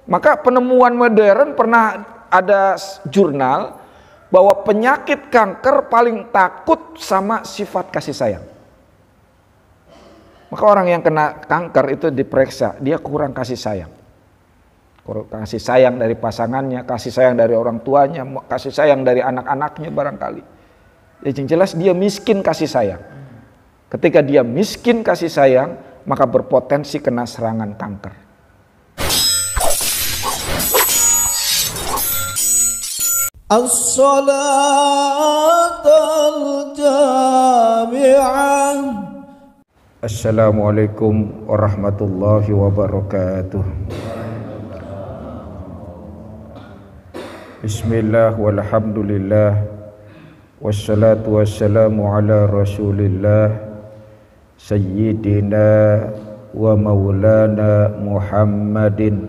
Maka penemuan modern pernah ada jurnal bahwa penyakit kanker paling takut sama sifat kasih sayang. Maka orang yang kena kanker itu diperiksa, dia kurang kasih sayang. Kurang kasih sayang dari pasangannya, kasih sayang dari orang tuanya, kasih sayang dari anak-anaknya barangkali. Yang jelas dia miskin kasih sayang. Ketika dia miskin kasih sayang, maka berpotensi kena serangan kanker. As-salatul jami'ah. Assalamualaikum warahmatullahi wabarakatuh. Bismillah walhamdulillah, wassalatu wassalamu ala rasulillah, sayyidina wa maulana Muhammadin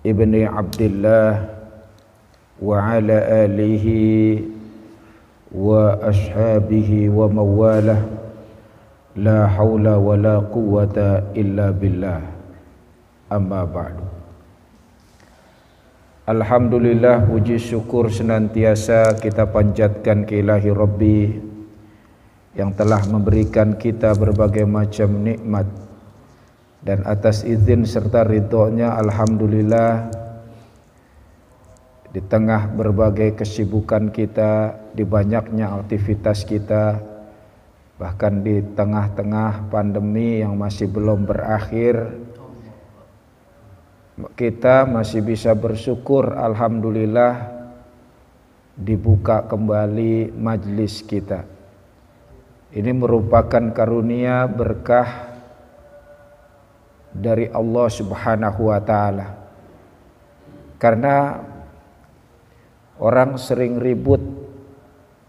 ibni Abdillah wa ala alihi wa ashabihi wa mawalah, la haula wa la quwata illa billah, amma ba'du. Alhamdulillah, puji syukur senantiasa kita panjatkan ke ilahi Rabbi yang telah memberikan kita berbagai macam nikmat, dan atas izin serta ridhonya alhamdulillah di tengah berbagai kesibukan kita, di banyaknya aktivitas kita, bahkan di tengah-tengah pandemi yang masih belum berakhir, kita masih bisa bersyukur alhamdulillah dibuka kembali majlis kita. Ini merupakan karunia berkah dari Allah Subhanahu wa taala. Karena orang sering ribut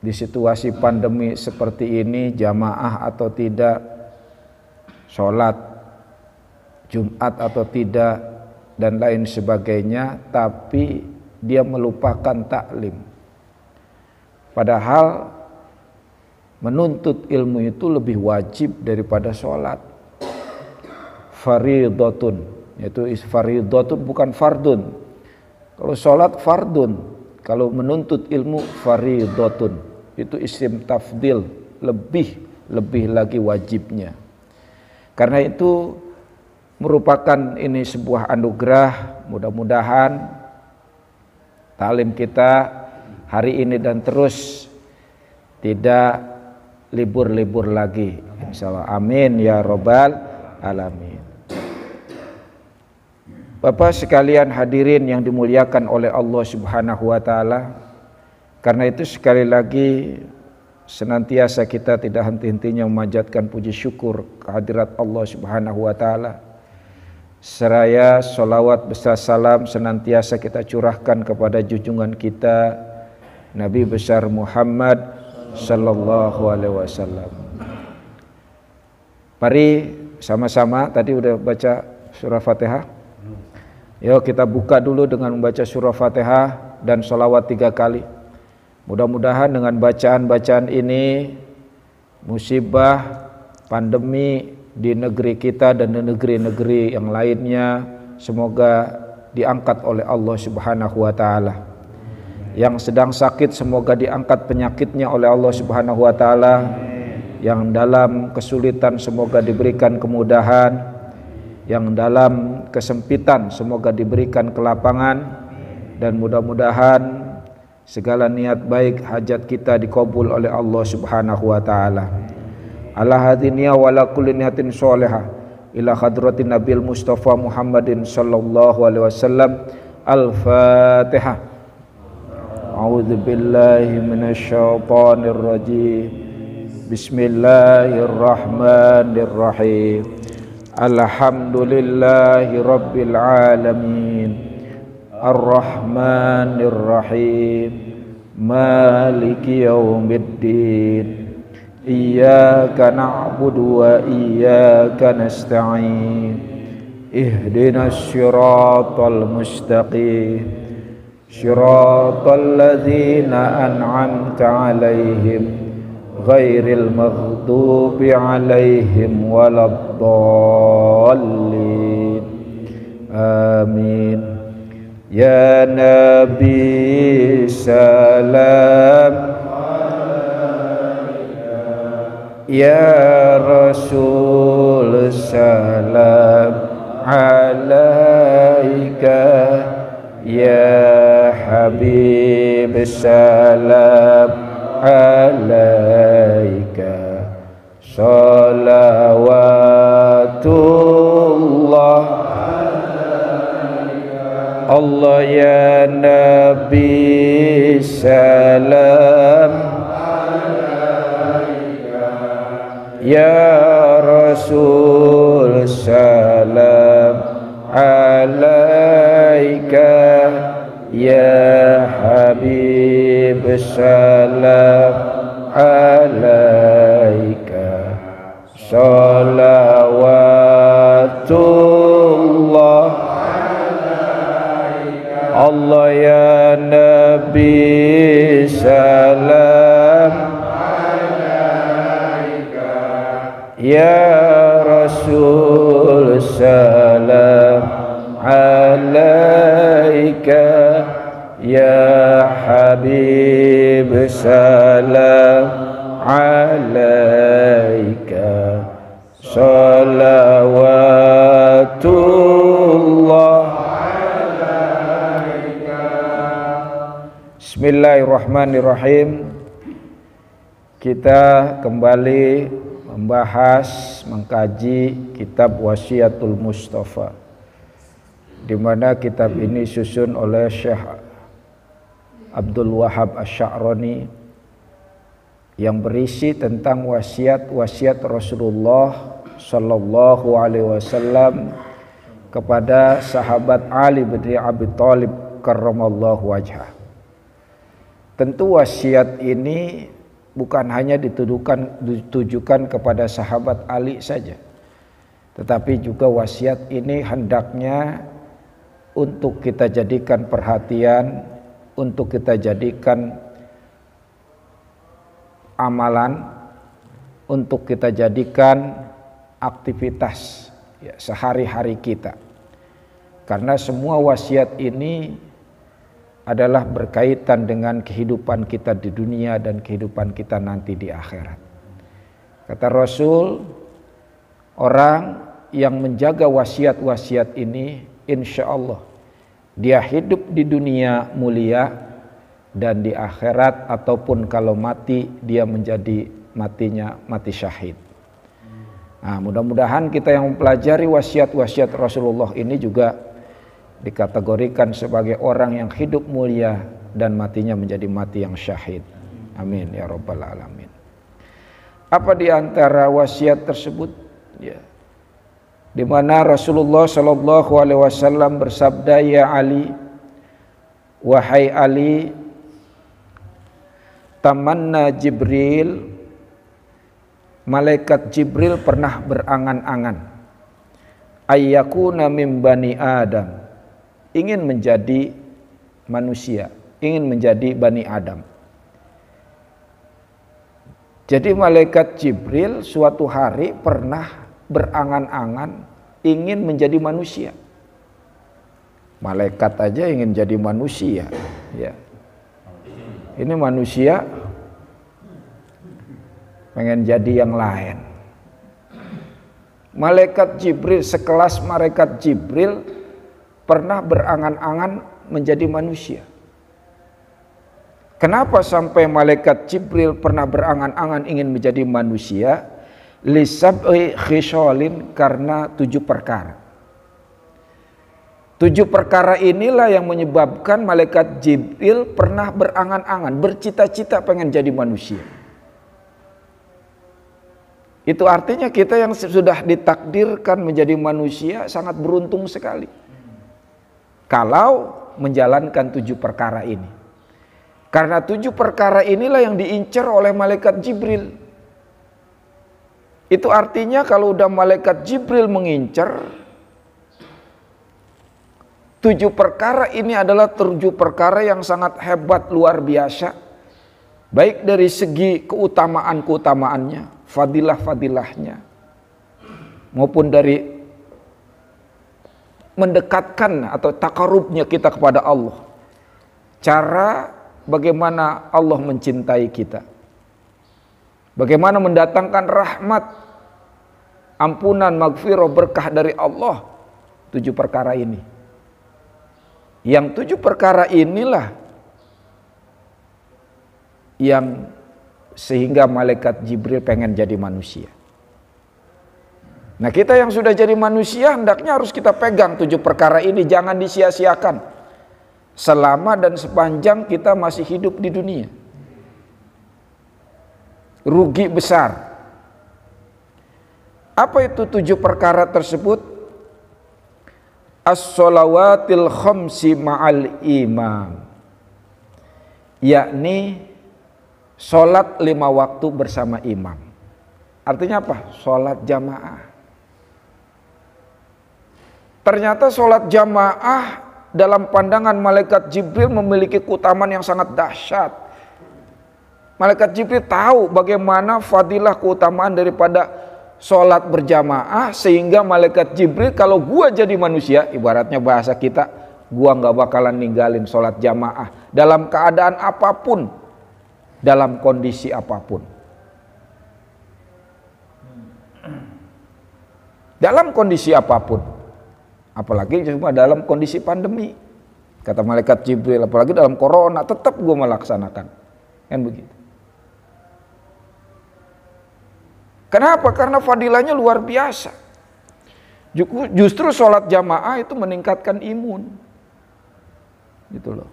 di situasi pandemi seperti ini, jamaah atau tidak, sholat Jumat atau tidak, dan lain sebagainya, tapi dia melupakan taklim. Padahal menuntut ilmu itu lebih wajib daripada sholat. Faridotun, yaitu faridotun bukan fardun. Kalau sholat fardun, kalau menuntut ilmu faridotun, itu isim tafdil, lebih lagi wajibnya. Karena itu merupakan ini sebuah anugerah. Mudah-mudahan talim kita hari ini dan terus tidak libur-libur lagi, insyaallah. Amin ya robbal alamin. Bapak sekalian hadirin yang dimuliakan oleh Allah Subhanahu wa taala, karena itu sekali lagi senantiasa kita tidak henti-hentinya memanjatkan puji syukur kehadirat Allah Subhanahu wa taala. Seraya sholawat besar salam senantiasa kita curahkan kepada junjungan kita Nabi besar Muhammad sallallahu alaihi wasallam. Mari sama-sama, tadi udah baca surah Fatihah. Yuk kita buka dulu dengan membaca surah Fatihah dan sholawat 3 kali. Mudah-mudahan dengan bacaan-bacaan ini musibah pandemi di negeri kita dan di negeri-negeri yang lainnya semoga diangkat oleh Allah Subhanahu wa taala. Yang sedang sakit semoga diangkat penyakitnya oleh Allah Subhanahu wa taala. Yang dalam kesulitan semoga diberikan kemudahan. Yang dalam kesempitan semoga diberikan kelapangan, dan mudah-mudahan segala niat baik hajat kita dikabul oleh Allah Subhanahu wa taala. Ala hadiniya wa la kulli niyatin sholihah ila hadratin Nabil Mustafa Muhammadin sallallahu alaihi wasallam. Al-Fatihah. A'udzu billahi minasy syaithanir rajim. Bismillahirrahmanirrahim. Alhamdulillahi rabbil alamin, arrahmanir rahim, maliki yaumiddin, iyyaka na'budu wa iyyaka nasta'in, ihdinas siratal mustaqim, siratal ladzina an'amta 'alaihim ghairil maghdubi 'alaihim waladdallin. Amin. Ya Nabi salam, ya Rasul salam alaika, ya Habib salam alaika, salawatullah Allah ya Nabi salam, ya Rasul salam alaika, ya Habib salam alaika, salawatullah Allah ya Nabi salam, ya Rasul salam alaika, ya Habib salam alaika, salawatullah. Bismillahirrahmanirrahim. Kita kembali membahas, mengkaji kitab Wasiatul Mustafa, di mana kitab ini disusun oleh Syekh Abdul Wahab Asy-Sya'rani yang berisi tentang wasiat-wasiat Rasulullah sallallahu alaihi wasallam kepada sahabat Ali bin Abi Thalib karramallahu wajhah. Tentu wasiat ini bukan hanya ditujukan kepada sahabat Ali saja, tetapi juga wasiat ini hendaknya untuk kita jadikan perhatian, untuk kita jadikan amalan, untuk kita jadikan aktivitas ya, sehari-hari kita. Karena semua wasiat ini adalah berkaitan dengan kehidupan kita di dunia dan kehidupan kita nanti di akhirat. Kata Rasul, orang yang menjaga wasiat-wasiat ini, insya Allah dia hidup di dunia mulia, dan di akhirat ataupun kalau mati dia menjadi mati syahid. Nah, mudah-mudahan kita yang mempelajari wasiat-wasiat Rasulullah ini juga dikategorikan sebagai orang yang hidup mulia dan matinya menjadi mati yang syahid. Amin ya rabbal alamin. Apa di antara wasiat tersebut? Ya. Di mana Rasulullah sallallahu alaihi wasallam bersabda, ya Ali, wahai Ali, tamanna Jibril, malaikat Jibril pernah berangan-angan ayyakuna min bani Adam, ingin menjadi manusia, ingin menjadi Bani Adam. Jadi malaikat Jibril suatu hari pernah berangan-angan ingin menjadi manusia. Malaikat aja ingin jadi manusia, ya. Ini manusia pengen jadi yang lain. Malaikat Jibril, sekelas malaikat Jibril pernah berangan-angan menjadi manusia. Kenapa sampai malaikat Jibril pernah berangan-angan ingin menjadi manusia? Lisab'i khishalin, karena 7 perkara. 7 perkara inilah yang menyebabkan malaikat Jibril pernah berangan-angan, bercita-cita pengen jadi manusia. Itu artinya kita yang sudah ditakdirkan menjadi manusia sangat beruntung sekali kalau menjalankan 7 perkara ini. Karena 7 perkara inilah yang diincar oleh malaikat Jibril. Itu artinya kalau udah malaikat Jibril mengincar, 7 perkara ini adalah 7 perkara yang sangat hebat, luar biasa. Baik dari segi keutamaan-keutamaannya, fadilah-fadilahnya, maupun dari mendekatkan atau takarubnya kita kepada Allah. Cara bagaimana Allah mencintai kita. Bagaimana mendatangkan rahmat, ampunan, maghfirah, berkah dari Allah. 7 perkara ini. Yang 7 perkara inilah yang sehingga malaikat Jibril pengen jadi manusia. Nah, kita yang sudah jadi manusia hendaknya harus kita pegang 7 perkara ini, jangan disia-siakan selama dan sepanjang kita masih hidup di dunia. Rugi besar. Apa itu 7 perkara tersebut? As-shalawatil khamsi ma'al imam, yakni sholat 5 waktu bersama imam. Artinya apa? Sholat jamaah. Ternyata sholat jamaah dalam pandangan malaikat Jibril memiliki keutamaan yang sangat dahsyat. Malaikat Jibril tahu bagaimana fadilah keutamaan daripada sholat berjamaah, sehingga malaikat Jibril, kalau gua jadi manusia, ibaratnya bahasa kita, gua gak bakalan ninggalin sholat jamaah dalam keadaan apapun, dalam kondisi apapun. Dalam kondisi apapun, apalagi cuma dalam kondisi pandemi, kata malaikat Jibril, apalagi dalam corona, tetap gue melaksanakan, kan begitu. Kenapa? Karena fadilahnya luar biasa. Justru sholat jamaah itu meningkatkan imun, gitu loh.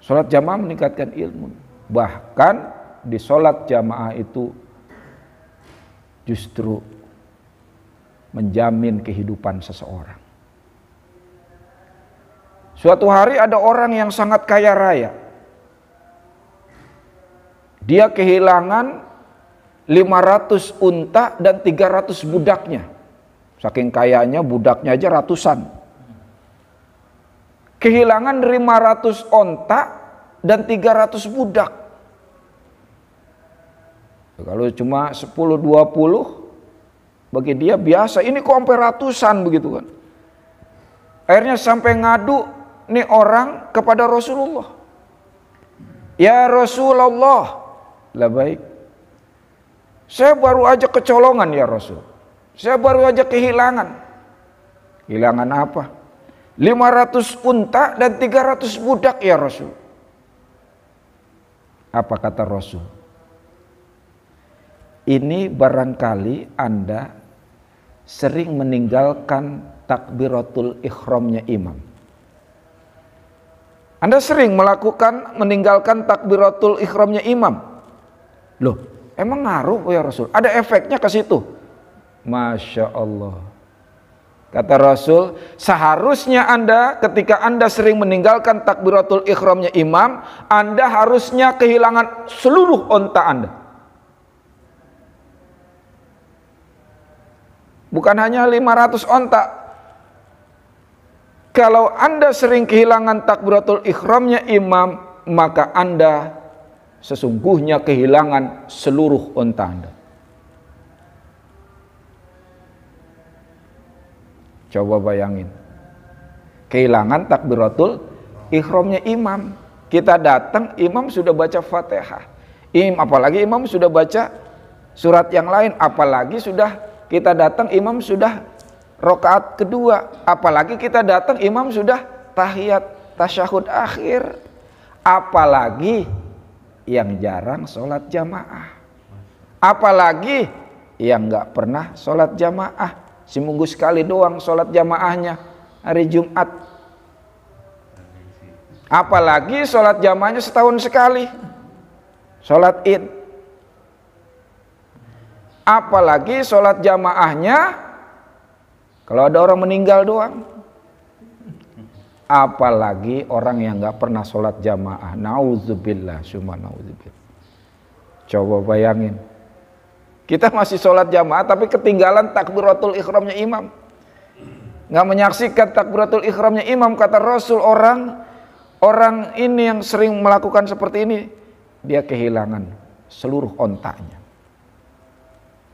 Sholat jamaah meningkatkan ilmu. Bahkan di sholat jamaah itu justru menjamin kehidupan seseorang. Suatu hari ada orang yang sangat kaya raya. Dia kehilangan 500 unta dan 300 budaknya. Saking kayanya budaknya aja ratusan. Kehilangan 500 unta dan 300 budak. Kalau cuma 10-20 bagi dia biasa, ini kok sampai ratusan begitu kan. Akhirnya sampai ngadu nih orang kepada Rasulullah. Ya Rasulullah, lah baik, saya baru aja kecolongan ya Rasul. Saya baru aja kehilangan. Kehilangan apa? 500 unta dan 300 budak ya Rasul. Apa kata Rasul? Ini barangkali Anda sering meninggalkan takbiratul ihramnya imam. Anda sering meninggalkan takbiratul ihramnya imam. Loh, emang ngaruh ya Rasul? Ada efeknya ke situ? Masya Allah. Kata Rasul, seharusnya Anda ketika Anda sering meninggalkan takbiratul ihramnya imam, Anda harusnya kehilangan seluruh onta Anda. Bukan hanya 500 onta. Kalau Anda sering kehilangan takbiratul ihramnya imam, maka Anda sesungguhnya kehilangan seluruh onta Anda. Coba bayangin, kehilangan takbiratul ihramnya imam. Kita datang, imam sudah baca Fatihah. Apalagi imam sudah baca surat yang lain. Apalagi kita datang, imam sudah rakaat kedua. Apalagi kita datang, imam sudah tahiyat tasyahud akhir. Apalagi yang jarang sholat jamaah. Apalagi yang gak pernah sholat jamaah. Seminggu sekali doang sholat jamaahnya hari Jumat. Apalagi sholat jamaahnya setahun sekali, sholat id. Apalagi sholat jamaahnya kalau ada orang meninggal doang. Apalagi orang yang gak pernah sholat jamaah. Nauzubillah, summa nauzubillah. Coba bayangin, kita masih sholat jamaah tapi ketinggalan takbiratul ihramnya imam. Gak menyaksikan takbiratul ihramnya imam. Kata Rasul, orang ini yang sering melakukan seperti ini, dia kehilangan seluruh ontaknya.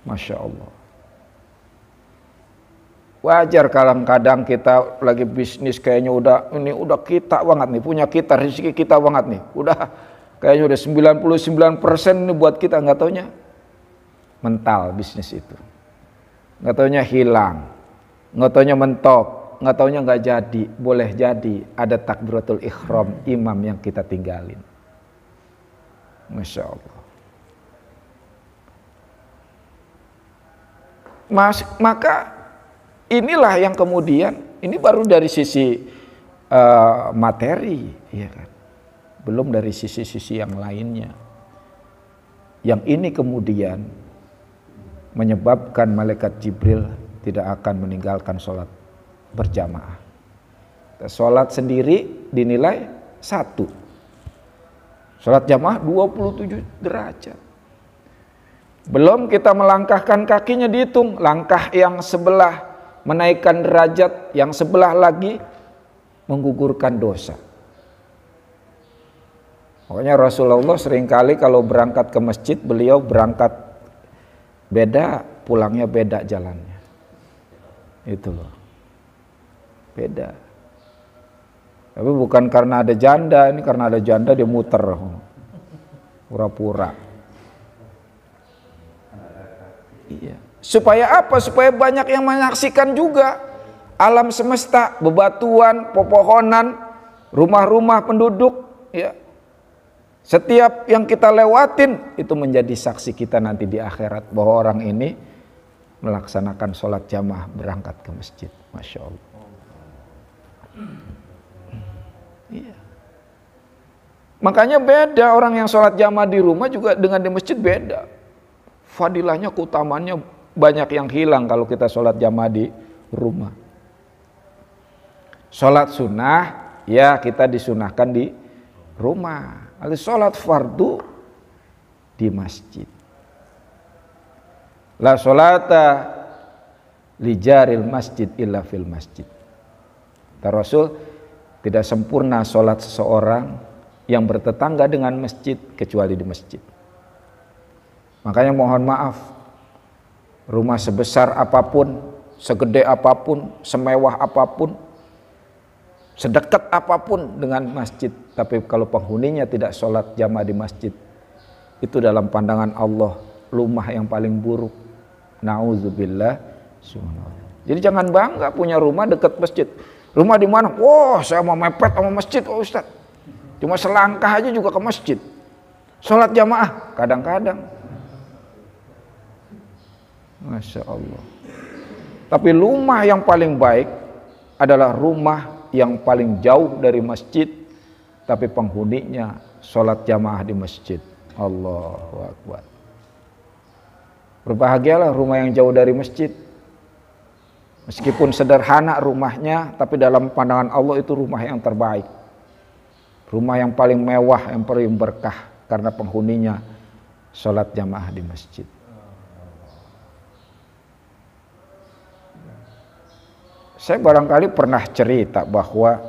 Masya Allah. Wajar kadang-kadang kita lagi bisnis kayaknya udah kita banget nih, punya kita, rezeki kita banget nih. Udah kayaknya udah 99% ini buat kita, nggak taunya mental bisnis itu. Nggak taunya hilang, nggak taunya mentok, nggak taunya nggak jadi. Boleh jadi ada takbiratul ihram imam yang kita tinggalin. Masya Allah. Maka inilah yang kemudian, ini baru dari sisi materi, ya kan? Belum dari sisi-sisi yang lainnya. Yang ini kemudian menyebabkan malaikat Jibril tidak akan meninggalkan sholat berjamaah. Sholat sendiri dinilai 1. Sholat jamaah 27 derajat. Belum kita melangkahkan kakinya dihitung, langkah yang sebelah menaikkan derajat, yang sebelah lagi menggugurkan dosa. Pokoknya Rasulullah seringkali kalau berangkat ke masjid, beliau berangkat beda, pulangnya beda jalannya. Itu loh. Beda. Tapi bukan karena ada janda, ini karena ada janda dia muter. Pura-pura. Iya. Supaya apa? Supaya banyak yang menyaksikan juga alam semesta, bebatuan, pepohonan, rumah-rumah penduduk, ya. Setiap yang kita lewatin itu menjadi saksi kita nanti di akhirat bahwa orang ini melaksanakan sholat jamaah berangkat ke masjid. Masya Allah. Iya. Makanya beda orang yang sholat jamaah di rumah juga dengan di masjid beda. Fadilahnya, keutamaannya banyak yang hilang kalau kita sholat jamaah di rumah. Sholat sunnah, ya kita disunahkan di rumah. Lalu sholat fardu di masjid. La sholata li jaril masjid illa fil masjid. Kata Rasul, tidak sempurna sholat seseorang yang bertetangga dengan masjid kecuali di masjid. Makanya mohon maaf, rumah sebesar apapun, segede apapun, semewah apapun, sedekat apapun dengan masjid, tapi kalau penghuninya tidak sholat jamaah di masjid, itu dalam pandangan Allah rumah yang paling buruk. Nauzubillah. Jadi jangan bangga punya rumah dekat masjid. Rumah di mana? Wah, saya mau mepet sama masjid, oh Ustaz. Cuma selangkah aja juga ke masjid. Sholat jamaah kadang-kadang. Masya Allah. Tapi rumah yang paling baik adalah rumah yang paling jauh dari masjid, tapi penghuninya sholat jamaah di masjid. Allahu Akbar. Berbahagialah rumah yang jauh dari masjid. Meskipun sederhana rumahnya, tapi dalam pandangan Allah itu rumah yang terbaik. Rumah yang paling mewah, yang paling berkah, karena penghuninya sholat jamaah di masjid. Saya barangkali pernah cerita bahwa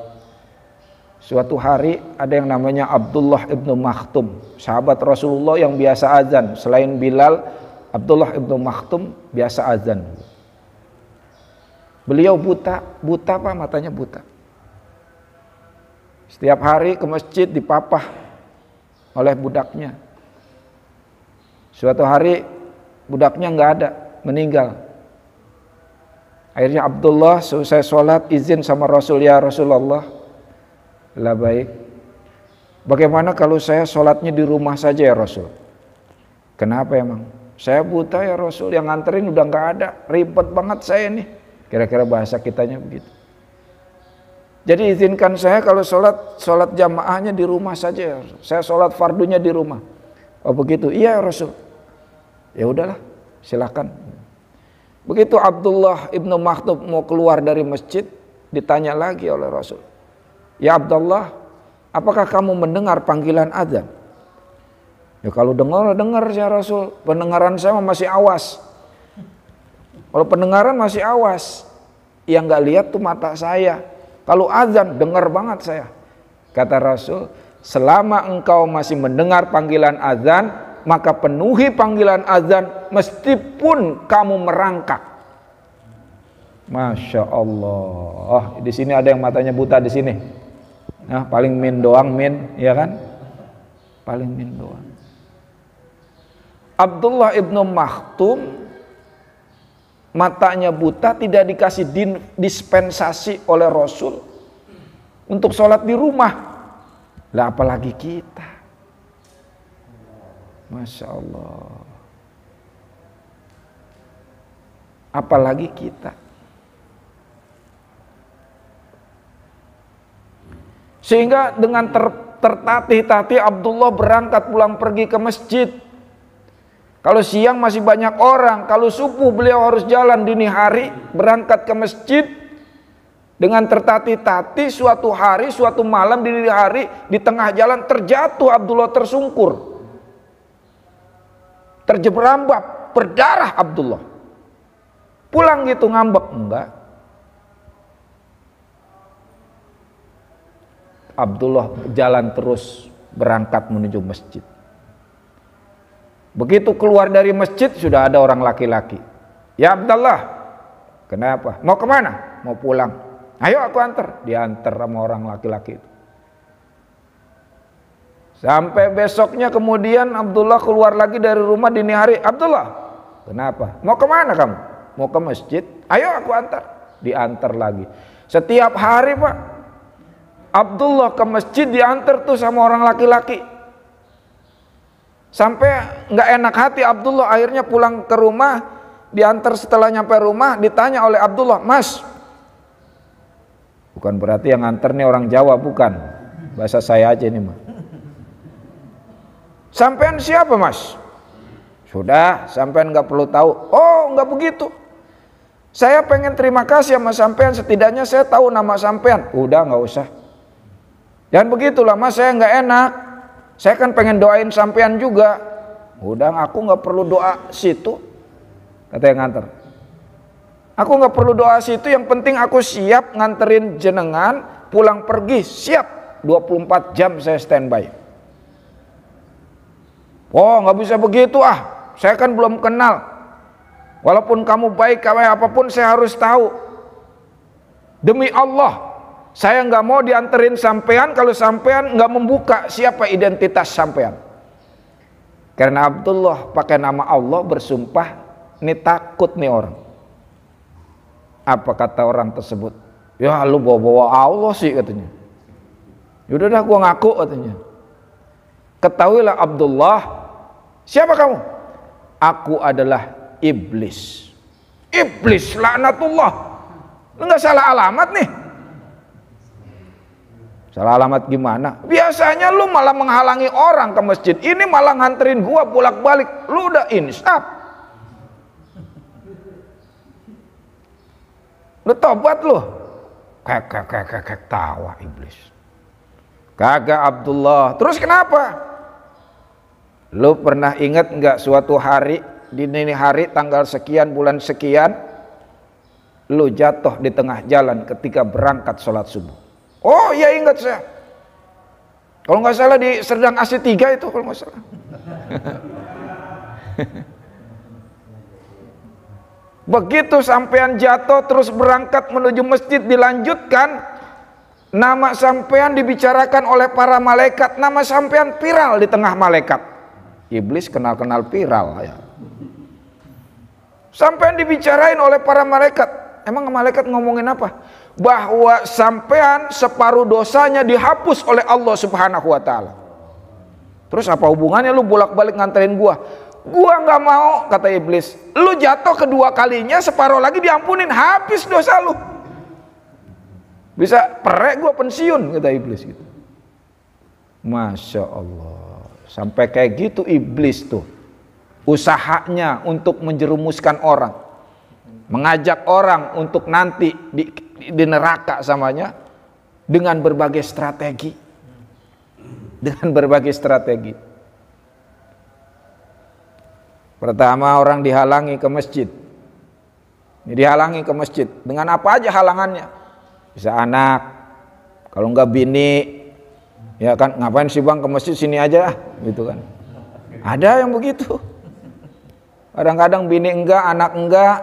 suatu hari ada yang namanya Abdullah ibnu Makhtum, sahabat Rasulullah yang biasa azan. Selain Bilal, Abdullah ibnu Makhtum biasa azan. Beliau buta Pak, matanya buta. Setiap hari ke masjid dipapah oleh budaknya. Suatu hari budaknya nggak ada, meninggal. Akhirnya Abdullah selesai sholat izin sama Rasul, ya Rasulullah, lah baik. Bagaimana kalau saya sholatnya di rumah saja ya Rasul? Kenapa emang? Saya buta ya Rasul, yang nganterin udah nggak ada, ribet banget saya nih. Kira-kira bahasa kitanya begitu. Jadi izinkan saya kalau sholat jamaahnya di rumah saja ya Rasul. Saya sholat fardunya di rumah. Oh begitu? Iya ya Rasul. Ya udahlah, silakan. Begitu Abdullah ibnu Makhtum mau keluar dari masjid, ditanya lagi oleh Rasul, ya Abdullah, apakah kamu mendengar panggilan azan? Ya kalau dengar ya Rasul, pendengaran saya masih awas. Kalau pendengaran masih awas, yang nggak lihat tuh mata saya. Kalau azan dengar banget saya. Kata Rasul, selama engkau masih mendengar panggilan azan, maka penuhi panggilan azan meskipun kamu merangkak. Masya Allah. Di sini ada yang matanya buta di sini. Nah, paling min doang min, ya kan? Paling min doang. Abdullah ibnu Maktum matanya buta, tidak dikasih dispensasi oleh Rasul untuk sholat di rumah. Lah apalagi kita. Masya Allah. Apalagi kita. Sehingga dengan tertatih-tatih Abdullah berangkat pulang pergi ke masjid. Kalau siang masih banyak orang, kalau subuh beliau harus jalan dini hari berangkat ke masjid. Dengan tertatih-tatih suatu hari, suatu malam dini hari di tengah jalan terjatuh Abdullah, tersungkur. Terjerambab, berdarah Abdullah. Pulang gitu ngambek, enggak. Abdullah jalan terus berangkat menuju masjid. Begitu keluar dari masjid sudah ada orang laki-laki. Ya Abdullah, kenapa? Mau kemana? Mau pulang. Ayo aku antar. Diantar sama orang laki-laki itu. Sampai besoknya kemudian Abdullah keluar lagi dari rumah dini hari. Abdullah, kenapa? Mau kemana kamu? Mau ke masjid? Ayo aku antar. Diantar lagi. Setiap hari Pak, Abdullah ke masjid diantar tuh sama orang laki-laki. Sampai nggak enak hati Abdullah, akhirnya pulang ke rumah, diantar. Setelah nyampe rumah ditanya oleh Abdullah, Mas, bukan berarti yang nganter nih orang Jawa, bukan, bahasa saya aja ini mah. Sampean siapa Mas? Sudah, sampean nggak perlu tahu. Oh nggak begitu, saya pengen terima kasih sama sampean, setidaknya saya tahu nama sampean. Udah nggak usah. Dan begitulah Mas, saya nggak enak. Saya kan pengen doain sampean juga. Udah, aku nggak perlu doa situ, kata yang nganter. Aku nggak perlu doa situ, yang penting aku siap nganterin jenengan pulang pergi, siap 24 jam saya standby. Oh nggak bisa begitu saya kan belum kenal. Walaupun kamu baik kayak apapun saya harus tahu. Demi Allah, saya nggak mau dianterin sampean kalau sampean nggak membuka siapa identitas sampean. Karena Abdullah pakai nama Allah bersumpah, ini takut nih orang. Apa kata orang tersebut? Ya lu bawa-bawa Allah sih katanya. Yaudah dah gua ngaku katanya. Ketahuilah Abdullah, siapa kamu? Aku adalah iblis. Iblis laknatullah. Lu nggak salah alamat nih. Salah alamat gimana? Biasanya lu malah menghalangi orang ke masjid. Ini malah nganterin gua bolak-balik. Lu udah insaf. Lu tobat lu. Kek tawa iblis. Kagak Abdullah. Terus kenapa? Lu pernah ingat enggak suatu hari di dini hari tanggal sekian bulan sekian lu jatuh di tengah jalan ketika berangkat sholat subuh? Oh iya ingat saya. Kalau nggak salah di Serdang AC 3 itu kalau nggak salah. Begitu sampean jatuh terus berangkat menuju masjid dilanjutkan, nama sampean dibicarakan oleh para malaikat, nama sampean viral di tengah malaikat. Iblis kenal-kenal viral ya. Sampean dibicarain oleh para malaikat. Emang malaikat ngomongin apa? Bahwa sampean separuh dosanya dihapus oleh Allah Subhanahu wa taala. Terus apa hubungannya lu bolak-balik nganterin gua? Gua nggak mau, kata iblis. Lu jatuh kedua kalinya separuh lagi diampunin, habis dosa lu. Bisa perek gua pensiun, kata iblis gitu. Masya Allah. Sampai kayak gitu iblis tuh. Usahanya untuk menjerumuskan orang, mengajak orang untuk nanti di neraka samanya dengan berbagai strategi. Dengan berbagai strategi. Pertama, orang dihalangi ke masjid. Dihalangi ke masjid. Dengan apa aja halangannya? Bisa anak, kalau enggak bini, ya kan, ngapain sih bang ke masjid, sini aja gitu kan. Ada yang begitu. Kadang-kadang bini enggak, anak enggak,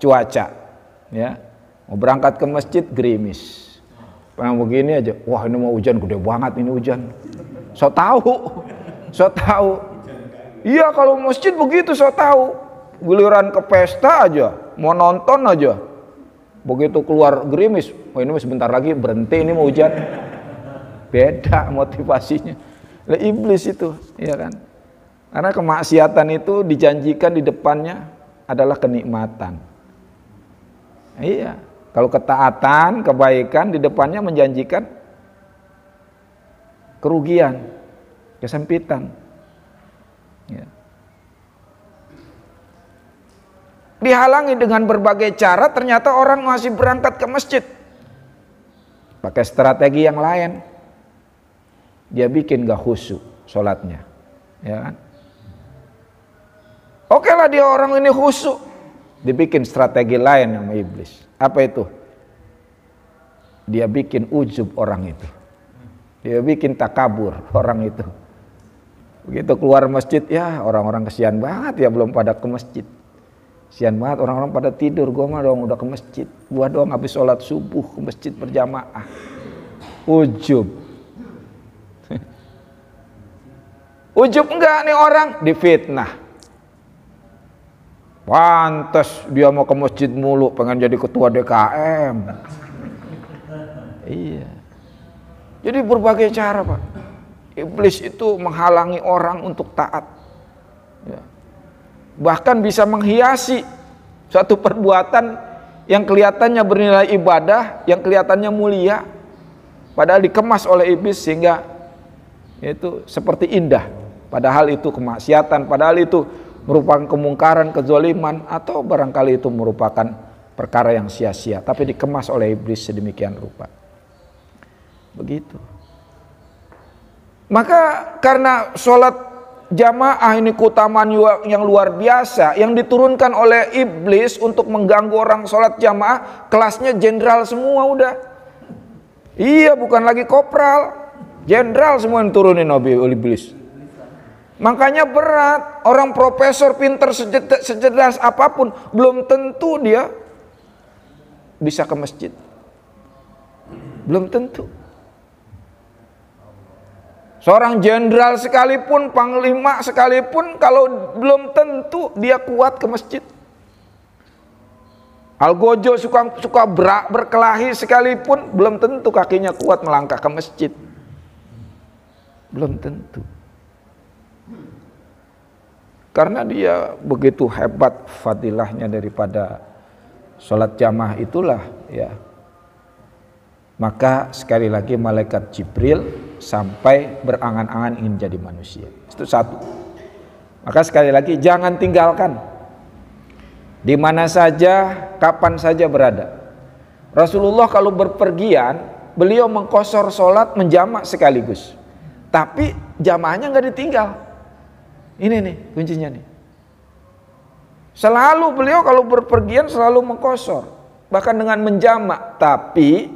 cuaca ya. Mau berangkat ke masjid gerimis. Pengen begini aja, wah ini mau hujan, gede banget ini hujan. So tahu. Iya kalau masjid begitu so tahu. Giliran ke pesta aja, mau nonton aja. Begitu keluar gerimis, oh ini sebentar lagi berhenti ini mau hujan. Beda motivasinya. Lah iblis itu, ya kan? Karena kemaksiatan itu dijanjikan di depannya adalah kenikmatan. Iya, kalau ketaatan, kebaikan di depannya menjanjikan kerugian, kesempitan. Ya. Dihalangi dengan berbagai cara, ternyata orang masih berangkat ke masjid. Pakai strategi yang lain. Dia bikin gak khusyuk sholatnya, ya kan? Oke lah dia orang ini khusyuk, dibikin strategi lain sama iblis. Apa itu? Dia bikin ujub orang itu. Dia bikin takabur orang itu. Begitu keluar masjid, ya orang-orang kesian banget ya belum pada ke masjid. Kesian banget orang-orang pada tidur, gua mah dong udah ke masjid. Gua dong habis sholat subuh ke masjid berjamaah. Ujub. Ujub enggak nih orang, difitnah. Pantes dia mau ke masjid mulu, pengen jadi ketua DKM. Iya. Jadi berbagai cara Pak. Iblis itu menghalangi orang untuk taat. Ya. Bahkan bisa menghiasi suatu perbuatan yang kelihatannya bernilai ibadah, yang kelihatannya mulia, padahal dikemas oleh iblis sehingga itu seperti indah. Padahal itu kemaksiatan, padahal itu merupakan kemungkaran, kezaliman, atau barangkali itu merupakan perkara yang sia-sia, tapi dikemas oleh iblis sedemikian rupa. Begitu. Maka karena sholat jamaah ini keutamaan yang luar biasa, yang diturunkan oleh iblis untuk mengganggu orang sholat jamaah, kelasnya jenderal semua udah. Iya, bukan lagi kopral, jenderal semua yang turunin oleh iblis. Makanya berat, orang profesor pinter secerdas apapun belum tentu dia bisa ke masjid. Belum tentu. Seorang jenderal sekalipun, panglima sekalipun, kalau belum tentu dia kuat ke masjid. Algojo suka berkelahi sekalipun, belum tentu kakinya kuat melangkah ke masjid. Belum tentu. Karena dia begitu hebat fadilahnya daripada sholat jamaah itulah ya. Maka sekali lagi malaikat Jibril sampai berangan-angan ingin jadi manusia. Itu satu. Maka sekali lagi jangan tinggalkan. Di mana saja, kapan saja berada. Rasulullah kalau berpergian, beliau mengqashar sholat menjamak sekaligus. Tapi jamaahnya nggak ditinggal. Ini nih kuncinya nih. Selalu beliau kalau berpergian selalu mengqashar, bahkan dengan menjamak, tapi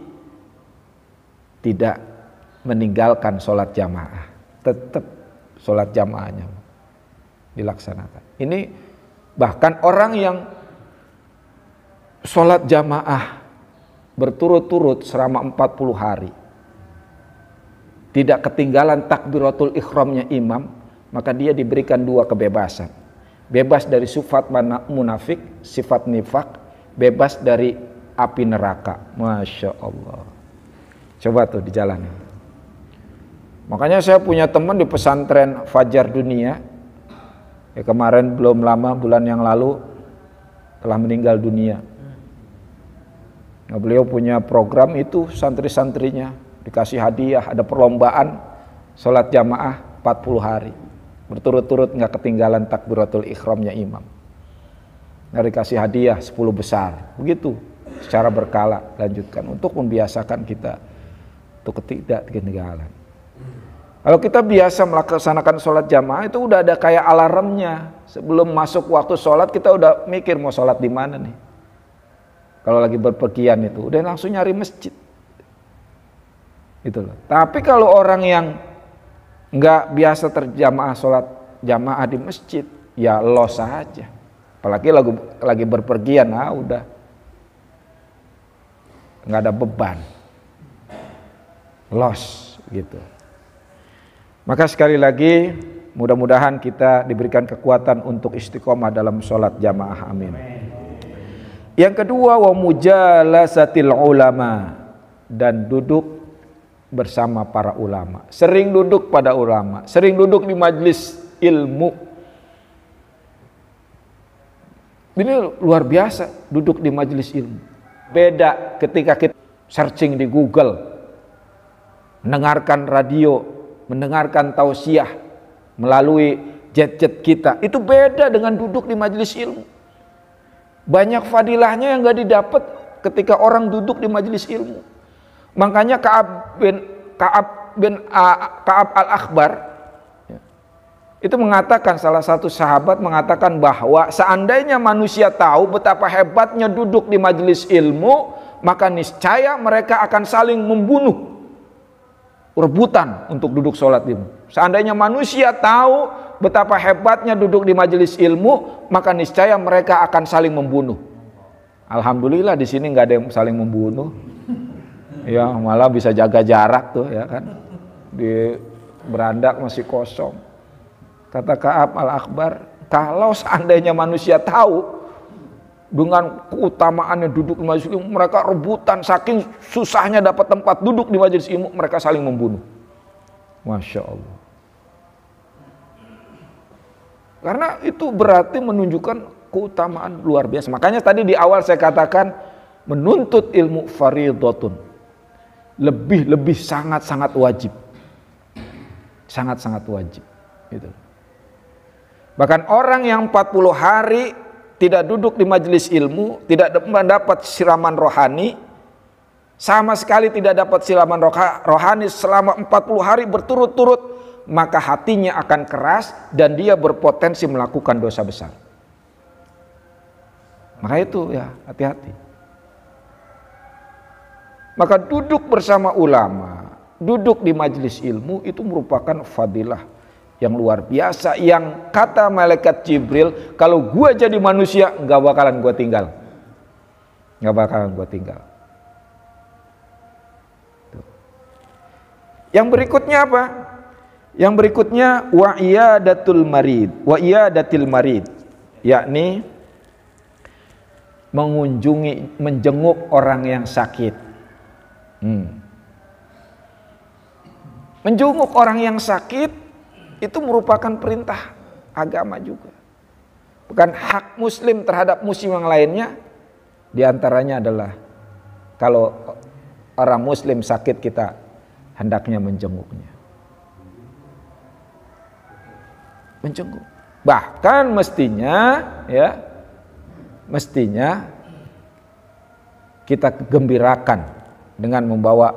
tidak meninggalkan sholat jamaah. Tetap sholat jamaahnya dilaksanakan. Ini bahkan orang yang sholat jamaah berturut-turut selama 40 hari, tidak ketinggalan takbiratul ihramnya imam, maka dia diberikan 2 kebebasan. Bebas dari sifat munafik, sifat nifak, bebas dari api neraka. Masya Allah. Coba tuh dijalani. Makanya saya punya teman di pesantren Fajar Dunia. Kemarin belum lama, bulan yang lalu telah meninggal dunia. Nah, beliau punya program itu, santri-santrinya dikasih hadiah, ada perlombaan sholat jamaah 40 hari. Berturut-turut nggak ketinggalan takbiratul ihramnya imam. Nah, dikasih hadiah 10 besar. Begitu secara berkala lanjutkan untuk membiasakan kita untuk tidak ketinggalan. Kalau kita biasa melaksanakan sholat jamaah itu udah ada kayak alarmnya. Sebelum masuk waktu sholat kita udah mikir mau sholat di mana nih. Kalau lagi berpergian itu udah langsung nyari masjid. Gitu loh. Tapi kalau orang yang nggak biasa terjamaah sholat jamaah di masjid, ya los saja. Apalagi lagi berpergian, udah nggak ada beban, loss gitu. Maka sekali lagi mudah-mudahan kita diberikan kekuatan untuk istiqomah dalam sholat jamaah, amin. Yang kedua, wa mujalasatil ulama, dan duduk bersama para ulama. Sering duduk pada ulama, sering duduk di majelis ilmu. Ini luar biasa duduk di majelis ilmu. Beda ketika kita searching di Google, mendengarkan radio, mendengarkan tausiah melalui jet-jet kita. Itu beda dengan duduk di majelis ilmu. Banyak fadilahnya yang gak didapat ketika orang duduk di majelis ilmu. Makanya Ka'ab al-Akhbar itu mengatakan, salah satu sahabat mengatakan bahwa seandainya manusia tahu betapa hebatnya duduk di majelis ilmu, maka niscaya mereka akan saling membunuh, rebutan untuk duduk sholat ilmu. Seandainya manusia tahu betapa hebatnya duduk di majelis ilmu, maka niscaya mereka akan saling membunuh. Alhamdulillah di sini nggak ada yang saling membunuh. Ya, malah bisa jaga jarak tuh ya kan. Di berandak masih kosong. Kata Ka'ab al-Akhbar, kalau seandainya manusia tahu dengan keutamaannya duduk di majelis ilmu, mereka rebutan, saking susahnya dapat tempat duduk di majelis ilmu, mereka saling membunuh. Masya Allah. Karena itu berarti menunjukkan keutamaan luar biasa. Makanya tadi di awal saya katakan menuntut ilmu fardhatun. Lebih sangat-sangat wajib. Sangat-sangat wajib. Gitu. Bahkan orang yang 40 hari tidak duduk di majelis ilmu, tidak mendapat siraman rohani, sama sekali tidak dapat siraman rohani selama 40 hari berturut-turut, maka hatinya akan keras dan dia berpotensi melakukan dosa besar. Maka itu ya, hati-hati. Maka duduk bersama ulama, duduk di majelis ilmu itu merupakan fadilah yang luar biasa, yang kata malaikat Jibril, kalau gua jadi manusia nggak bakalan gua tinggal, nggak bakalan gua tinggal. Tuh. Yang berikutnya apa? Yang berikutnya wa iyadatul marid, yakni mengunjungi, menjenguk orang yang sakit. Menjenguk orang yang sakit itu merupakan perintah agama juga. Bukan hak muslim terhadap muslim yang lainnya. Di antaranya adalah kalau orang muslim sakit, kita hendaknya menjenguknya. Menjenguk. Bahkan mestinya kita gembirakan dengan membawa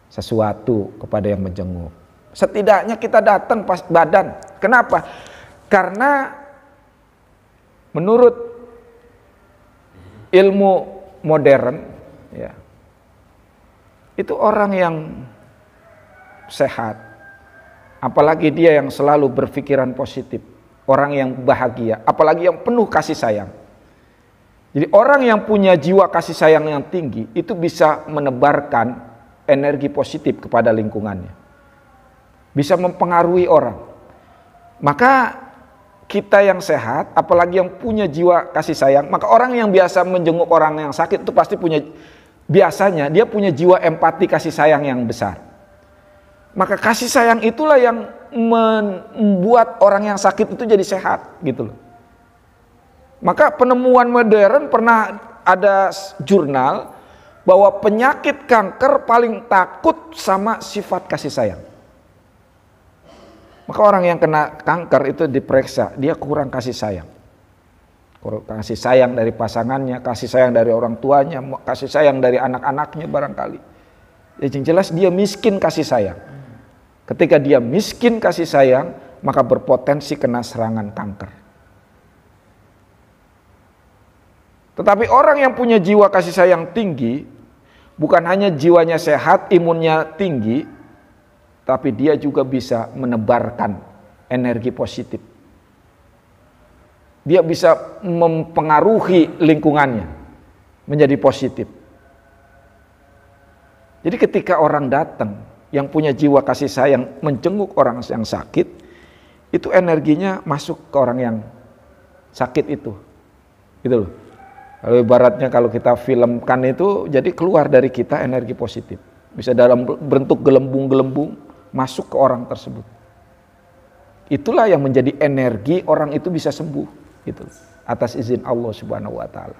sesuatu kepada yang menjenguk. Setidaknya kita datang pas badan. Kenapa? Karena menurut ilmu modern, ya, itu orang yang sehat, apalagi dia yang selalu berpikiran positif, orang yang bahagia, apalagi yang penuh kasih sayang. Jadi orang yang punya jiwa kasih sayang yang tinggi itu bisa menebarkan energi positif kepada lingkungannya, bisa mempengaruhi orang. Maka kita yang sehat, apalagi yang punya jiwa kasih sayang, maka orang yang biasa menjenguk orang yang sakit itu pasti biasanya dia punya jiwa empati kasih sayang yang besar. Maka kasih sayang itulah yang membuat orang yang sakit itu jadi sehat, gitu loh. Maka penemuan modern, pernah ada jurnal bahwa penyakit kanker paling takut sama sifat kasih sayang. Maka orang yang kena kanker itu diperiksa, dia kurang kasih sayang. Kasih sayang dari pasangannya, kasih sayang dari orang tuanya, kasih sayang dari anak-anaknya barangkali. Yang jelas dia miskin kasih sayang. Ketika dia miskin kasih sayang, maka berpotensi kena serangan kanker. Tetapi orang yang punya jiwa kasih sayang tinggi, bukan hanya jiwanya sehat, imunnya tinggi, tapi dia juga bisa menebarkan energi positif. Dia bisa mempengaruhi lingkungannya menjadi positif. Jadi ketika orang datang yang punya jiwa kasih sayang menjenguk orang yang sakit, itu energinya masuk ke orang yang sakit itu. Gitu loh. Kalau ibaratnya kalau kita filmkan itu, jadi keluar dari kita energi positif. Bisa dalam bentuk gelembung-gelembung masuk ke orang tersebut. Itulah yang menjadi energi orang itu bisa sembuh, gitu. Atas izin Allah Subhanahu wa taala.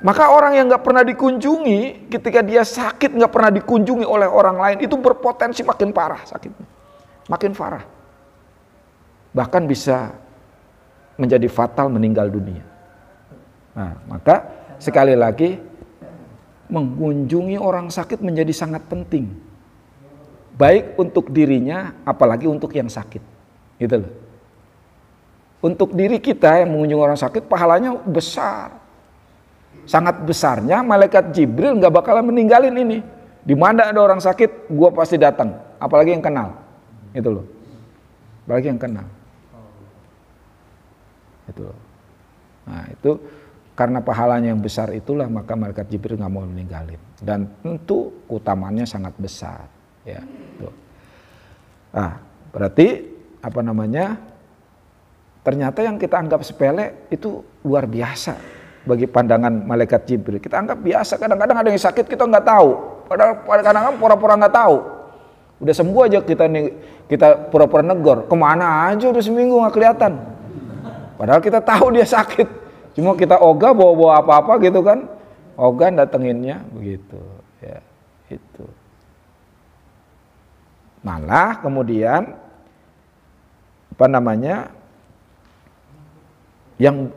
Maka orang yang nggak pernah dikunjungi, ketika dia sakit nggak pernah dikunjungi oleh orang lain, itu berpotensi makin parah sakitnya, makin parah, bahkan bisa menjadi fatal, meninggal dunia. Nah, maka sekali lagi mengunjungi orang sakit menjadi sangat penting, baik untuk dirinya, apalagi untuk yang sakit, gitu loh. Untuk diri kita yang mengunjungi orang sakit, pahalanya besar. Sangat besarnya malaikat Jibril nggak bakalan meninggalin ini. Di mana ada orang sakit, gua pasti datang. Apalagi yang kenal, itu loh. Apalagi yang kenal, itu loh. Nah itu karena pahalanya yang besar itulah maka malaikat Jibril nggak mau meninggalin. Dan tentu utamanya sangat besar, ya. Tuh. Nah berarti apa namanya? Ternyata yang kita anggap sepele itu luar biasa. Bagi pandangan malaikat Jibril, kita anggap biasa. Kadang-kadang ada yang sakit kita nggak tahu. Padahal kadang-kadang pura-pura nggak tahu. Udah sembuh aja kita pura-pura negor. Kemana aja udah seminggu nggak kelihatan. Padahal kita tahu dia sakit. Cuma kita ogah bawa-bawa apa-apa gitu kan. Ogah datenginnya begitu. Ya itu. Malah kemudian apa namanya? Yang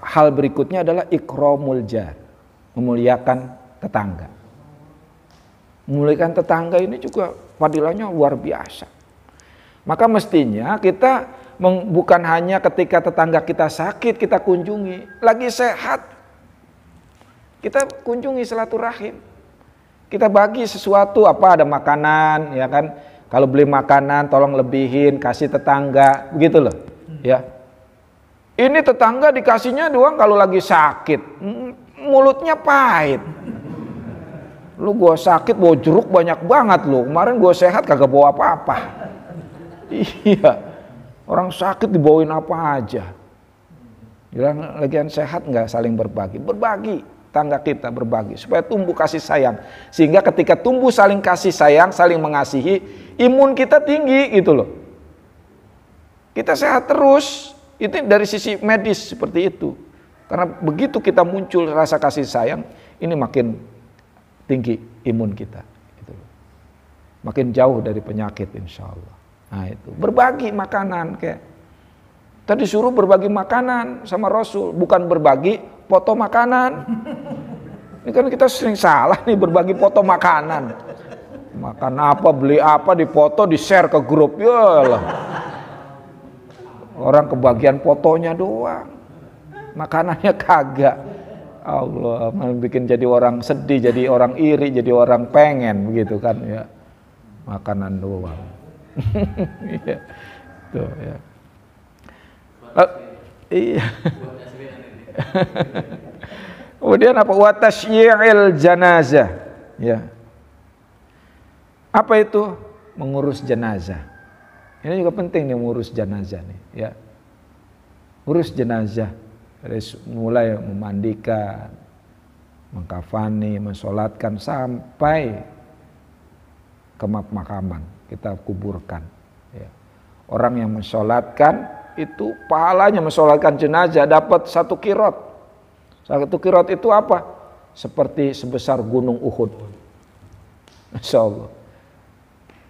hal berikutnya adalah ikramul jar, memuliakan tetangga. Memuliakan tetangga ini juga fadilahnya luar biasa. Maka mestinya kita bukan hanya ketika tetangga kita sakit kita kunjungi, lagi sehat kita kunjungi silaturahim. Kita bagi sesuatu, apa ada makanan, ya kan? Kalau beli makanan tolong lebihin, kasih tetangga, begitu loh, ya. Ini tetangga dikasihnya doang kalau lagi sakit, mulutnya pahit. Lu gua sakit bawa jeruk banyak banget lu, kemarin gua sehat kagak bawa apa-apa. Iya, orang sakit dibawain apa aja. Bilang lagian sehat nggak saling berbagi, berbagi tangga kita berbagi supaya tumbuh kasih sayang. Sehingga ketika tumbuh saling kasih sayang, saling mengasihi, imun kita tinggi gitu loh. Kita sehat terus. Itu dari sisi medis seperti itu. Karena begitu kita muncul rasa kasih sayang, ini makin tinggi imun kita. Gitu. Makin jauh dari penyakit insya Allah. Nah itu, berbagi makanan kayak. Tadi suruh berbagi makanan sama Rasul, bukan berbagi foto makanan. Ini kan kita sering salah nih berbagi foto makanan. Makan apa, beli apa, dipoto, di-share ke grup. Yalah. Orang kebagian fotonya doang, makanannya kagak. Allah, malah bikin jadi orang sedih, jadi orang iri, jadi orang pengen begitu kan ya. Makanan doang. Iya. Tuh ya. Iya. Kemudian apa? Wa tasyyi'il janazah. Ya. Apa itu? Mengurus jenazah. Ini juga penting nih mengurus jenazah nih, ya. Urus jenazah dari mulai memandikan, mengkafani, mensolatkan sampai ke pemakaman kita kuburkan. Ya. Orang yang mensolatkan itu pahalanya mensolatkan jenazah dapat 1 qirot. 1 qirot itu apa? Seperti sebesar gunung Uhud. Masya Allah.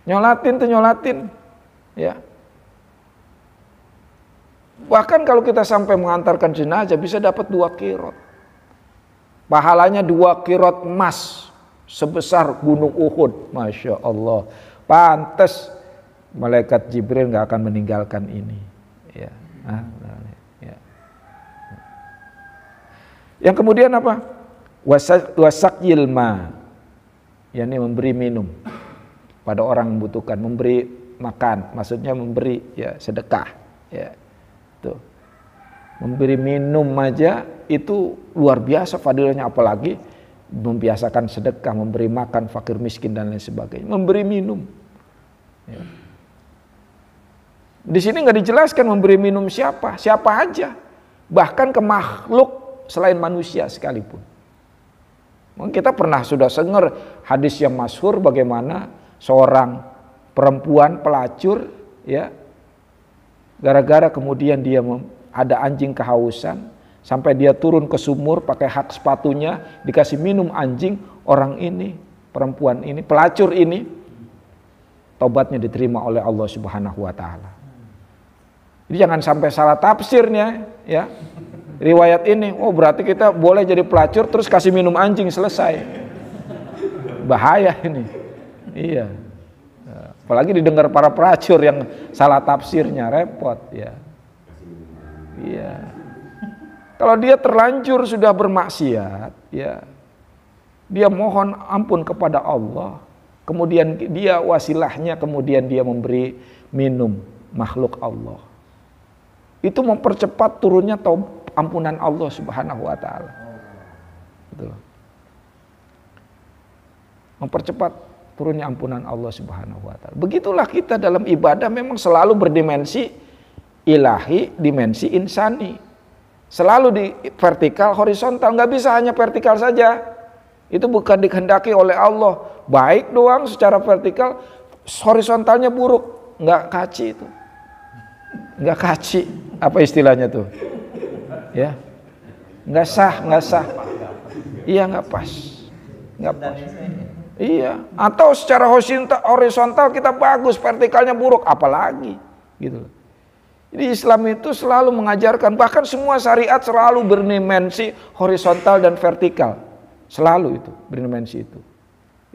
Nyolatin. Ya. Bahkan kalau kita sampai mengantarkan jenazah bisa dapat 2 qirot. Pahalanya 2 qirot emas sebesar gunung Uhud. Masya Allah. Pantes malaikat Jibril nggak akan meninggalkan ini. Ya. Ya. Yang kemudian apa? Wasakyil ma. Yani memberi minum pada orang yang membutuhkan, memberi makan, maksudnya memberi ya sedekah, ya tuh memberi minum aja itu luar biasa fadilahnya, apalagi membiasakan sedekah, memberi makan fakir miskin dan lain sebagainya, memberi minum. Ya. Di sini nggak dijelaskan memberi minum siapa aja, bahkan ke makhluk selain manusia sekalipun. Mungkin kita pernah sudah dengar hadis yang masyhur bagaimana seorang perempuan pelacur, ya, gara-gara kemudian dia ada anjing kehausan, sampai dia turun ke sumur pakai hak sepatunya, dikasih minum anjing. Orang ini, perempuan ini, pelacur ini, tobatnya diterima oleh Allah Subhanahu wa ta'ala. Jadi jangan sampai salah tafsirnya, ya. Riwayat ini, oh berarti kita boleh jadi pelacur terus kasih minum anjing, selesai. Bahaya ini. Iya. Apalagi didengar para pelacur yang salah tafsirnya, repot, ya. Iya. Kalau dia terlanjur sudah bermaksiat, ya, dia mohon ampun kepada Allah, kemudian dia wasilahnya, kemudian dia memberi minum makhluk Allah. Itu mempercepat turunnya ampunan Allah Subhanahu wa ta'ala. Gitu. Mempercepat turunnya ampunan Allah Subhanahu wa ta'ala. Begitulah kita dalam ibadah memang selalu berdimensi ilahi, dimensi insani. Selalu di vertikal, horizontal, nggak bisa hanya vertikal saja. Itu bukan dikehendaki oleh Allah. Baik doang secara vertikal, horizontalnya buruk, nggak kaci itu. Nggak kaci, apa istilahnya tuh? Ya, nggak sah. Iya, nggak pas. Iya, atau secara horizontal kita bagus, vertikalnya buruk, apalagi gitu. Jadi Islam itu selalu mengajarkan, bahkan semua syariat selalu berdimensi horizontal dan vertikal. Selalu itu, berdimensi itu.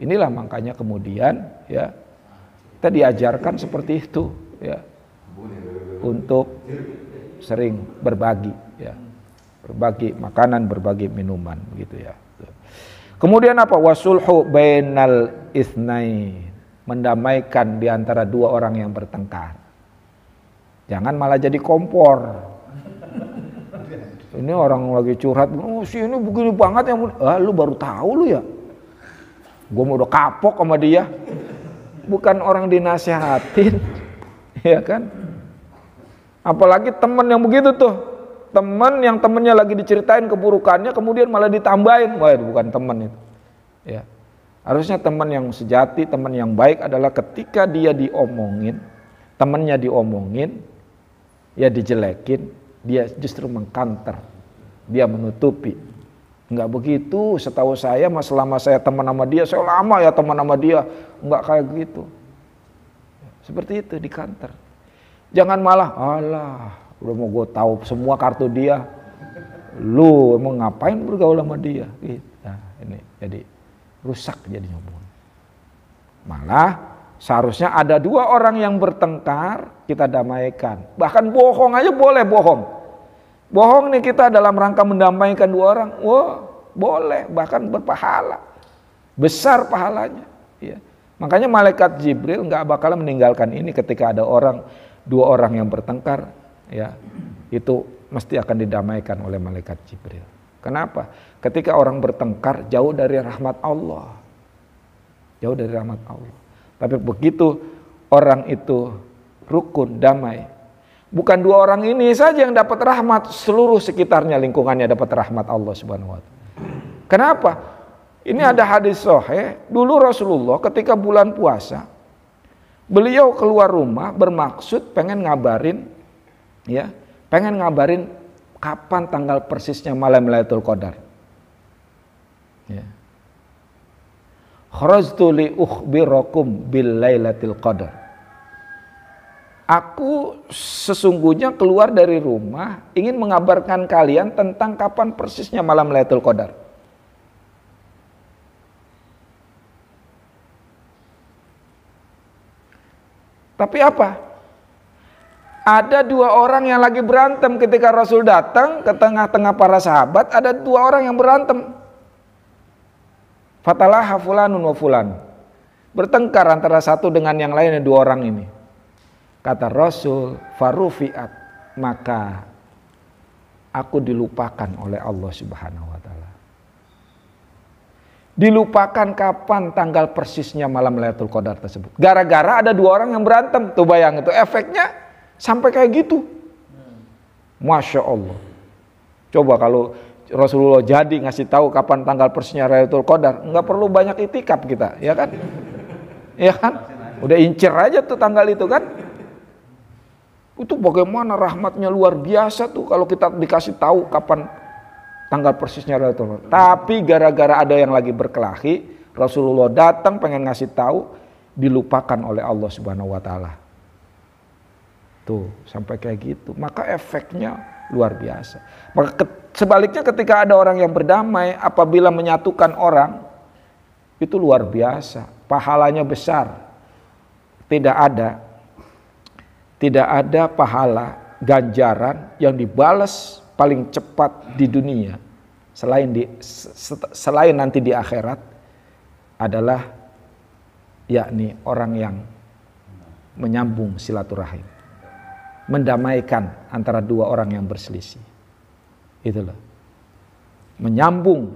Inilah makanya kemudian, ya, kita diajarkan seperti itu, ya. Untuk sering berbagi, ya. Berbagi makanan, berbagi minuman, gitu ya. Kemudian apa? Wasulhu bainal itsnain, mendamaikan di antara dua orang yang bertengkar. Jangan malah jadi kompor. Ini orang lagi curhat, oh si ini begini banget yang, lu baru tahu lu ya. Gue mau udah kapok sama dia. Bukan orang dinasihatin, ya kan? Apalagi teman yang begitu tuh, teman yang temennya lagi diceritain keburukannya, kemudian malah ditambahin, wah itu bukan teman itu. Ya, harusnya teman yang sejati, teman yang baik adalah ketika dia diomongin, temannya diomongin, ya dijelekin, dia justru mengkanter, dia menutupi. Enggak begitu, setahu saya selama saya teman sama dia, saya lama ya teman sama dia, enggak kayak gitu. Seperti itu, dikanter. Jangan malah, alah, udah mau gue tahu semua kartu dia, lu emang ngapain bergaul sama dia? Gitu. Nah, ini jadi rusak jadinya. Malah seharusnya ada dua orang yang bertengkar, kita damaikan. Bahkan bohong aja boleh, bohong. Bohong nih kita dalam rangka mendamaikan dua orang, wah boleh, bahkan berpahala. Besar pahalanya. Ya. Makanya malaikat Jibril nggak bakal meninggalkan ini ketika ada dua orang yang bertengkar, ya itu mesti akan didamaikan oleh malaikat Jibril. Kenapa? Ketika orang bertengkar jauh dari rahmat Allah. Jauh dari rahmat Allah. Tapi begitu orang itu rukun, damai, bukan dua orang ini saja yang dapat rahmat, seluruh sekitarnya, lingkungannya dapat rahmat Allah Subhanahu wa ta'ala. Kenapa? Ini ada hadis sahih, dulu Rasulullah ketika bulan puasa, beliau keluar rumah bermaksud pengen ngabarin kapan tanggal persisnya malam Lailatul Qadar. Ya. Kharajtu li ukhbirakum bil Lailatul Qadar. Aku sesungguhnya keluar dari rumah ingin mengabarkan kalian tentang kapan persisnya malam Lailatul Qadar. Tapi apa? Ada dua orang yang lagi berantem ketika Rasul datang ke tengah-tengah para sahabat, ada dua orang yang berantem. Fatalaha fulanun wa fulan. Bertengkar antara satu dengan yang lain, dua orang ini. Kata Rasul, farufiat, maka aku dilupakan oleh Allah Subhanahu wa ta'ala. Dilupakan kapan tanggal persisnya malam Lailatul Qadar tersebut. Gara-gara ada dua orang yang berantem. Tuh bayang itu efeknya sampai kayak gitu. Masya Allah. Coba kalau Rasulullah jadi ngasih tahu kapan tanggal persisnya Lailatul Qadar, nggak perlu banyak itikaf kita, ya kan? Ya kan? Udah incer aja tuh tanggal itu kan? Itu bagaimana rahmatnya luar biasa tuh kalau kita dikasih tahu kapan tanggal persisnya Lailatul Qadar. Tapi gara-gara ada yang lagi berkelahi, Rasulullah datang pengen ngasih tahu, dilupakan oleh Allah Subhanahu wa taala. Tuh, sampai kayak gitu. Maka efeknya luar biasa. Maka sebaliknya ketika ada orang yang berdamai, apabila menyatukan orang, itu luar biasa. Pahalanya besar. Tidak ada pahala ganjaran yang dibalas paling cepat di dunia selain nanti di akhirat adalah yakni orang yang menyambung silaturahim, mendamaikan antara dua orang yang berselisih. Itulah menyambung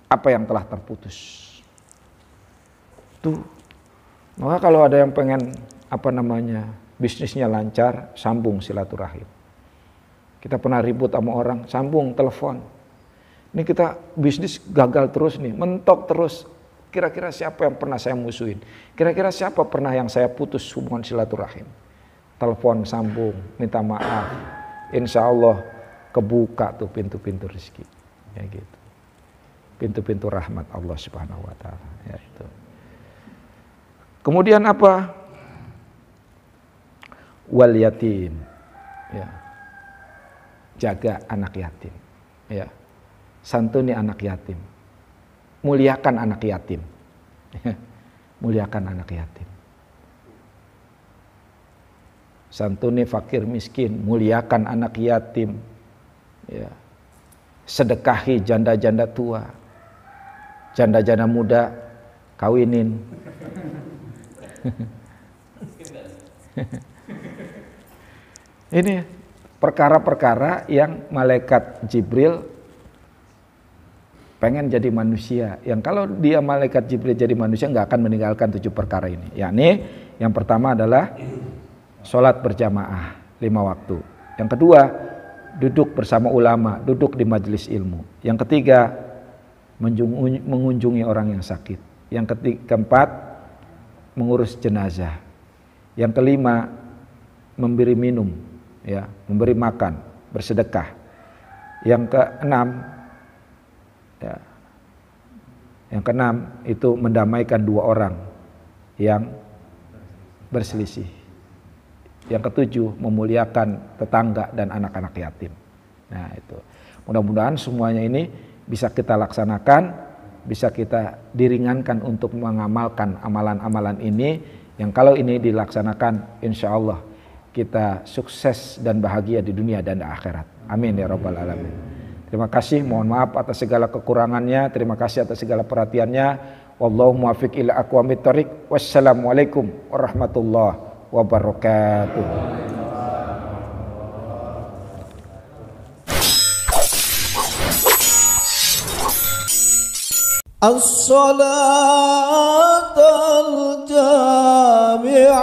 apa yang telah terputus. Tuh. Maka kalau ada yang pengen bisnisnya lancar, sambung silaturahim. Kita pernah ribut sama orang, sambung telepon. Ini kita bisnis gagal terus nih, mentok terus. Kira-kira siapa yang pernah saya musuhin? Kira-kira siapa pernah yang saya putus hubungan silaturahim? Telepon, sambung, minta maaf. Insya Allah kebuka tuh pintu-pintu rezeki. Ya gitu. Pintu-pintu rahmat Allah Subhanahu wa taala, ya itu. Kemudian apa? Wal yatim. Ya. Jaga anak yatim. Ya. Santuni anak yatim. Muliakan anak yatim. Muliakan anak yatim. Santuni fakir miskin, muliakan anak yatim. Ya. Sedekahi janda-janda tua. Janda-janda muda kawinin. Ini perkara-perkara yang malaikat Jibril pengen jadi manusia. Yang kalau dia malaikat Jibril jadi manusia nggak akan meninggalkan 7 perkara ini. Yakni yang pertama adalah sholat berjamaah 5 waktu. Yang kedua duduk bersama ulama, duduk di majelis ilmu. Yang ketiga mengunjungi orang yang sakit. Yang keempat mengurus jenazah. Yang kelima memberi minum, ya, memberi makan, bersedekah. Yang keenam itu mendamaikan 2 orang yang berselisih. Yang ketujuh memuliakan tetangga dan anak-anak yatim. Nah itu, mudah-mudahan semuanya ini bisa kita laksanakan. Bisa kita diringankan untuk mengamalkan amalan-amalan ini, yang kalau ini dilaksanakan insya Allah kita sukses dan bahagia di dunia dan di akhirat. Amin ya rabbal alamin. Terima kasih, mohon maaf atas segala kekurangannya, terima kasih atas segala perhatiannya. Wallahu muwaffiq ila aqwamit thoriq. Wassalamualaikum warahmatullahi wabarakatuh. الصلاة الجامعة